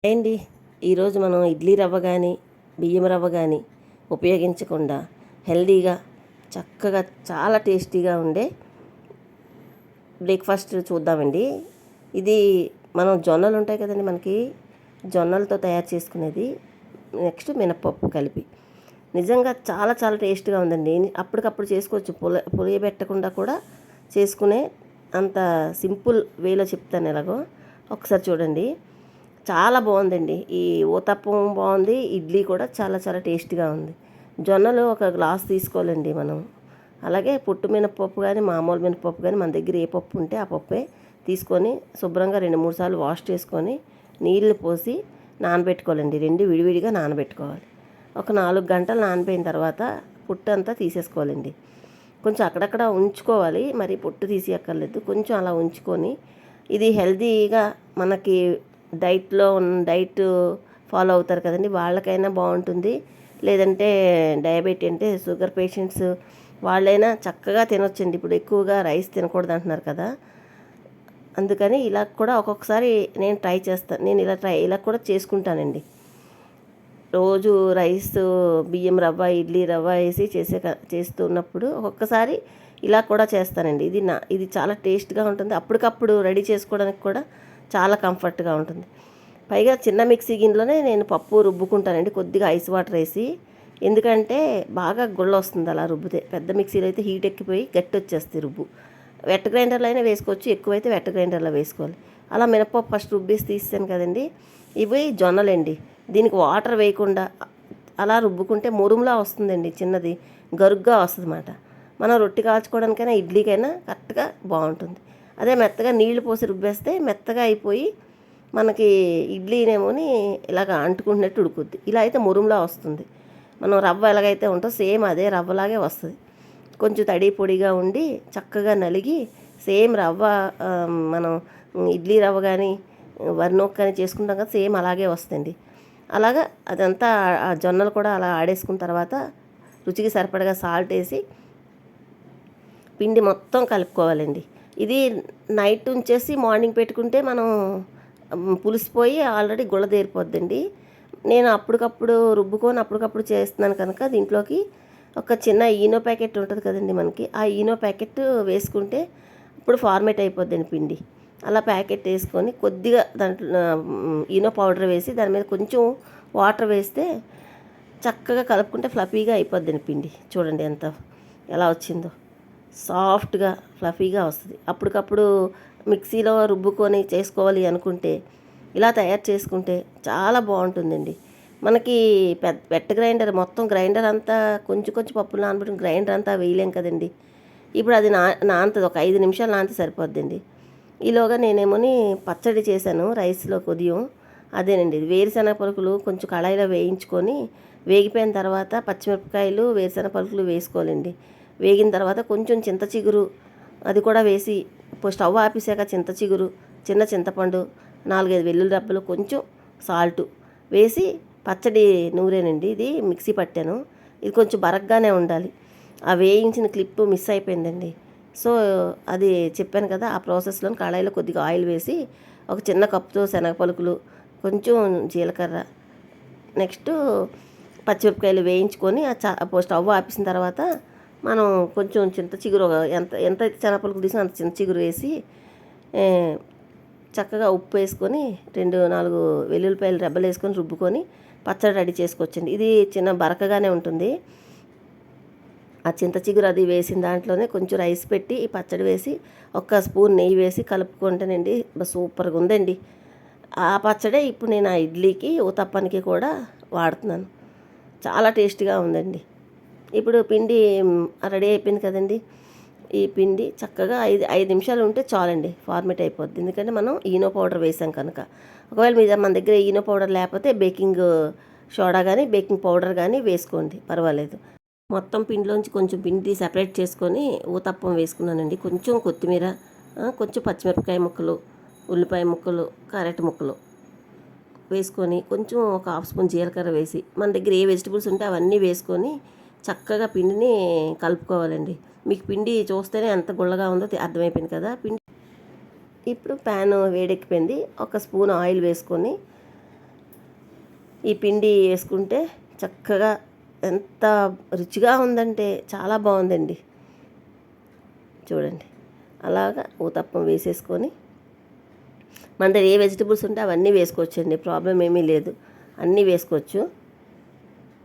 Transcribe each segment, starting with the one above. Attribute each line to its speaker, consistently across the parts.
Speaker 1: ఏంటి ఈరోజు మనం ఇడ్లీ రవ్వ కానీ బియ్యం రవ్వ కానీ ఉపయోగించకుండా హెల్దీగా చక్కగా చాలా టేస్టీగా ఉండే బ్రేక్ఫాస్ట్ చూద్దామండి. ఇది మనం జొన్నలు ఉంటాయి కదండి, మనకి జొన్నలతో తయారు చేసుకునేది. నెక్స్ట్ మినపప్పు కలిపి నిజంగా చాలా చాలా టేస్ట్గా ఉందండి. అప్పటికప్పుడు చేసుకోవచ్చు, పులియబెట్టకుండా కూడా చేసుకునే అంత సింపుల్ వేలో చెప్తాను. ఎలాగో ఒకసారి చూడండి, చాలా బాగుందండి. ఈ ఊతప్పం బాగుంది, ఇడ్లీ కూడా చాలా చాలా టేస్ట్గా ఉంది. జొన్నలు ఒక గ్లాస్ తీసుకోవాలండి మనం. అలాగే పుట్టు మినపప్పు కానీ మామూలు మినపప్పు కానీ మన దగ్గర ఏ పప్పు ఉంటే ఆ పప్పే తీసుకొని శుభ్రంగా 2-3 సార్లు వాష్ చేసుకొని నీళ్లు పోసి నానబెట్టుకోవాలండి. రెండు విడివిడిగా నానబెట్టుకోవాలి. ఒక 4 గంటలు నానిపోయిన తర్వాత పుట్టు అంతా తీసేసుకోవాలండి. కొంచెం అక్కడక్కడ ఉంచుకోవాలి, మరి పొట్టు తీసేయక్కర్లేదు, కొంచెం అలా ఉంచుకొని. ఇది హెల్తీగా మనకి డైట్ ఫాలో అవుతారు కదండి, వాళ్ళకైనా బాగుంటుంది. లేదంటే డయాబెటీ అంటే షుగర్ పేషెంట్స్ వాళ్ళైనా చక్కగా తినొచ్చండి. ఇప్పుడు ఎక్కువగా రైస్ తినకూడదు అంటున్నారు కదా, అందుకని ఇలా కూడా ఒక్కొక్కసారి నేను ట్రై చేస్తాను. నేను ఇలా కూడా చేసుకుంటానండి. రోజు రైస్ బియ్యం రవ్వ ఇడ్లీ రవ్వ వేసి చేస్తున్నప్పుడు ఒక్కొక్కసారి ఇలా కూడా చేస్తానండి. ఇది చాలా టేస్ట్గా ఉంటుంది. అప్పటికప్పుడు రెడీ చేసుకోవడానికి కూడా చాలా కంఫర్ట్గా ఉంటుంది. పైగా చిన్న మిక్సీ గిన్నెలోనే నేను పప్పు రుబ్బుకుంటానండి, కొద్దిగా ఐస్ వాటర్ వేసి. ఎందుకంటే బాగా గుళ్ళ వస్తుంది అలా రుబ్బితే. పెద్ద మిక్సీలో అయితే హీట్ ఎక్కిపోయి గట్టి వచ్చేస్తుంది రుబ్బు. వెట్ గ్రైండర్లో అయినా వేసుకోవచ్చు, ఎక్కువైతే వెట్ గ్రైండర్లో వేసుకోవాలి. అలా మినపప్పు ఫస్ట్ రుబ్బేసి తీస్తాను కదండి. ఇవి జొన్నలండి. దీనికి వాటర్ వేయకుండా అలా రుబ్బుకుంటే మురుములా వస్తుందండి, చిన్నది గరుగ్గా వస్తుంది అన్నమాట. మనం రొట్టె కాల్చుకోవడానికైనా ఇడ్లీకైనా కరెక్ట్గా బాగుంటుంది. అదే మెత్తగా నీళ్లు పోసి రుబ్బేస్తే మెత్తగా అయిపోయి మనకి ఇడ్లీనేమోని ఇలాగ అంటుకుంటున్నట్టు ఉడుకుద్ది. ఇలా అయితే మురుములా వస్తుంది. మనం రవ్వ ఎలాగైతే ఉంటుందో సేమ్ అదే రవ్వలాగే వస్తుంది. కొంచెం తడి పొడిగా ఉండి చక్కగా నలిగి సేమ్ రవ్వ, మనం ఇడ్లీ రవ్వ కానీ వరినొక్క కానీ చేసుకుంటాం కదా, సేమ్ అలాగే వస్తుంది. అలాగా అదంతా ఆ జొన్నలు కూడా అలా ఆడేసుకున్న తర్వాత రుచికి సరిపడగా సాల్ట్ వేసి పిండి మొత్తం కలుపుకోవాలండి. ఇది నైట్ ఉంచేసి మార్నింగ్ పెట్టుకుంటే మనం పులిసిపోయి ఆల్రెడీ గుళ్ళదేరిపోద్దండి. నేను అప్పటికప్పుడు రుబ్బుకొని అప్పటికప్పుడు చేస్తున్నాను కనుక దీంట్లోకి ఒక చిన్న ఈనో ప్యాకెట్ ఉంటుంది కదండి మనకి, ఆ ఈనో ప్యాకెట్ వేసుకుంటే ఇప్పుడు ఫార్మేట్ అయిపోద్దండి పిండి. అలా ప్యాకెట్ వేసుకొని కొద్దిగా దాంట్లో ఈనో పౌడర్ వేసి దాని మీద కొంచెం వాటర్ వేస్తే చక్కగా కలుపుకుంటే ఫ్లఫీగా అయిపోద్దండి పిండి. చూడండి ఎలా వచ్చిందో, సాఫ్ట్గా ఫ్లఫీగా వస్తుంది. అప్పటికప్పుడు మిక్సీలో రుబ్బుకొని చేసుకోవాలి అనుకుంటే ఇలా తయారు చేసుకుంటే చాలా బాగుంటుందండి. మనకి వెట్ గ్రైండర్ మొత్తం గ్రైండర్ అంతా కొంచెం కొంచెం పప్పులు నానబెట్టిన గ్రైండర్ అంతా వేయలేం కదండి. ఇప్పుడు అది నానుతుంది, ఒక 5 నిమిషాలు నానితే సరిపోద్దండి. ఈలోగా నేనేమోని పచ్చడి చేశాను రైస్లో ఉదయం. అదేనండి, వేరుశనగ పలుకులు కొంచెం కళాయిలో వేయించుకొని వేగిపోయిన తర్వాత పచ్చిమిరపకాయలు వేరుశనగ పలుకులు వేసుకోవాలండి. వేగిన తర్వాత కొంచెం చింత చిగురు అది కూడా వేసి, స్టవ్ ఆపేసాక చింత చిగురు, చిన్న చింతపండు, 4-5 వెల్లుల్లి రెబ్బలు, కొంచెం సాల్టు వేసి పచ్చడి నూరేనండి. ఇది మిక్సీ పట్టాను. ఇది కొంచెం బరగ్గానే ఉండాలి. ఆ వేయించిన క్లిప్ మిస్ అయిపోయిందండి. సో అది చెప్పాను కదా, ఆ ప్రాసెస్లో కళాయిలో కొద్దిగా ఆయిల్ వేసి ఒక చిన్న కప్పుతో శనగ పలుకులు, కొంచెం జీలకర్ర, నెక్స్ట్ పచ్చిమిరపకాయలు వేయించుకొని స్టవ్ ఆపేసిన తర్వాత మనం కొంచెం చింత చిగురు, ఎంత శనగపలుకులు తీసినా అంత చింత చిగురు వేసి చక్కగా ఉప్పు వేసుకొని 2-4 వెల్లుల్లిపాయలు రెబ్బలు వేసుకొని రుబ్బుకొని పచ్చడి రెడీ చేసుకోవచ్చండి. ఇది చిన్న బరకగానే ఉంటుంది. ఆ చింత చిగురు అది వేసిన దాంట్లోనే కొంచెం రైస్ పెట్టి ఈ పచ్చడి వేసి 1 స్పూన్ నెయ్యి వేసి కలుపుకుంటేనండి సూపర్గా ఉందండి. ఆ పచ్చడే ఇప్పుడు నేను ఆ ఇడ్లీకి ఊతప్పానికి కూడా వాడుతున్నాను. చాలా టేస్ట్గా ఉందండి. ఇప్పుడు పిండి రెడీ అయిపోయింది కదండి. ఈ పిండి చక్కగా 5 నిమిషాలు ఉంటే చాలండి, ఫార్మేట్ అయిపోద్ది. ఎందుకంటే మనం ఈనో పౌడర్ వేసాం కనుక. ఒకవేళ మన దగ్గర ఈనో పౌడర్ లేకపోతే బేకింగ్ సోడా కానీ బేకింగ్ పౌడర్ కానీ వేసుకోండి, పర్వాలేదు. మొత్తం పిండిలోంచి కొంచెం పిండి సెపరేట్ చేసుకొని ఊతప్పం వేసుకున్నానండి. కొంచెం కొత్తిమీర, కొంచెం పచ్చిమిరపకాయ ముక్కలు, ఉల్లిపాయ ముక్కలు, క్యారెట్ ముక్కలు వేసుకొని కొంచెం ఒక 1/2 స్పూన్ జీలకర్ర వేసి మన దగ్గర ఏ వెజిటబుల్స్ ఉంటే అవన్నీ వేసుకొని చక్కగా పిండిని కలుపుకోవాలండి. మీకు పిండి చూస్తేనే ఎంత గుల్లగా ఉందో అర్థమైపోయింది కదా పిండి. ఇప్పుడు ప్యాన్ వేడెక్కిపోయింది. 1 స్పూన్ ఆయిల్ వేసుకొని ఈ పిండి వేసుకుంటే చక్కగా ఎంత రుచిగా ఉందంటే చాలా బాగుందండి. చూడండి, అలాగా ఊతప్పం వేసేసుకొని మన దగ్గర ఏ వెజిటబుల్స్ ఉంటే అవన్నీ వేసుకోవచ్చండి, ప్రాబ్లం ఏమీ లేదు. అన్నీ వేసుకోవచ్చు.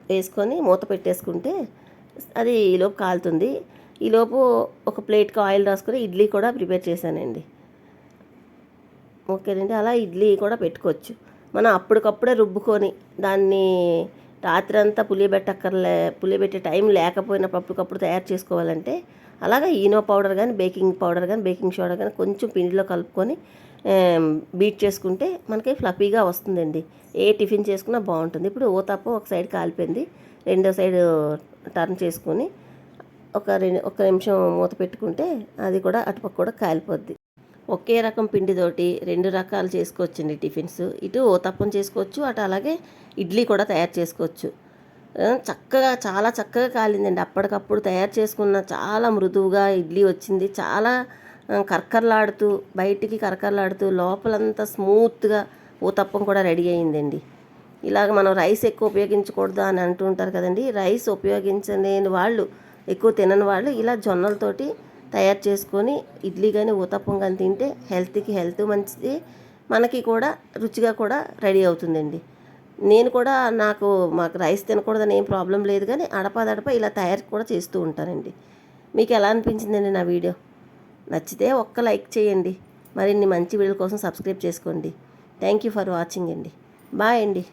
Speaker 1: వేసుకొని మూత పెట్టేసుకుంటే అది ఈలోపు కాలుతుంది. ఈలోపు ఒక ప్లేట్కి ఆయిల్ రాసుకొని ఇడ్లీ కూడా ప్రిపేర్ చేశానండి. ఓకేనండి, అలా ఇడ్లీ కూడా పెట్టుకోవచ్చు. మనం అప్పటికప్పుడే రుబ్బుకొని దాన్ని రాత్రంతా పులియబెట్టే టైం లేకపోయినప్పుడు అప్పటికప్పుడు తయారు చేసుకోవాలంటే అలాగా ఈనో పౌడర్ కానీ బేకింగ్ పౌడర్ కానీ బేకింగ్ సోడా కానీ కొంచెం పిండిలో కలుపుకొని బీట్ చేసుకుంటే మనకి ఫ్లఫీగా వస్తుందండి. ఏ టిఫిన్ చేసుకున్నా బాగుంటుంది. ఇప్పుడు ఊతప్పం ఒక సైడ్ కాలిపోయింది, రెండో సైడ్ టర్న్ చేసుకొని ఒక నిమిషం మూత పెట్టుకుంటే అది కూడా అటుపక్క కూడా కాలిపోద్ది. ఒకే రకం పిండితోటి 2 రకాలు చేసుకోవచ్చండి టిఫిన్స్. ఇటు ఊతప్పం చేసుకోవచ్చు, అటు అలాగే ఇడ్లీ కూడా తయారు చేసుకోవచ్చు. చక్కగా చాలా చక్కగా కాలిందండి. అప్పటికప్పుడు తయారు చేసుకున్న చాలా మృదువుగా ఇడ్లీ వచ్చింది. చాలా కరకరలాడుతూ బయటికి కరకరలాడుతూ లోపలంతా స్మూత్గా ఊతప్పం కూడా రెడీ అయిందండి. ఇలాగ మనం రైస్ ఎక్కువ ఉపయోగించకూడదు అని అంటూ ఉంటారు కదండి. రైస్ ఉపయోగించలేని వాళ్ళు, ఎక్కువ తినని వాళ్ళు ఇలా జొన్నలతోటి తయారు చేసుకొని ఇడ్లీ కానీ ఊతప్పం కానీ తింటే హెల్త్కి హెల్త్ మంచిది, మనకి కూడా రుచిగా కూడా రెడీ అవుతుందండి. నేను కూడా మాకు రైస్ తినకూడదని ఏం ప్రాబ్లం లేదు, కానీ అడపాదడప ఇలా తయారు కూడా చేస్తూ ఉంటానండి. మీకు ఎలా అనిపించిందండి నా వీడియో? నచ్చితే ఒక్క లైక్ చేయండి. మరిన్ని మంచి వీడియోల కోసం సబ్స్క్రైబ్ చేసుకోండి. థ్యాంక్ యూ ఫర్ వాచింగ్ అండి. బాయ్ అండి.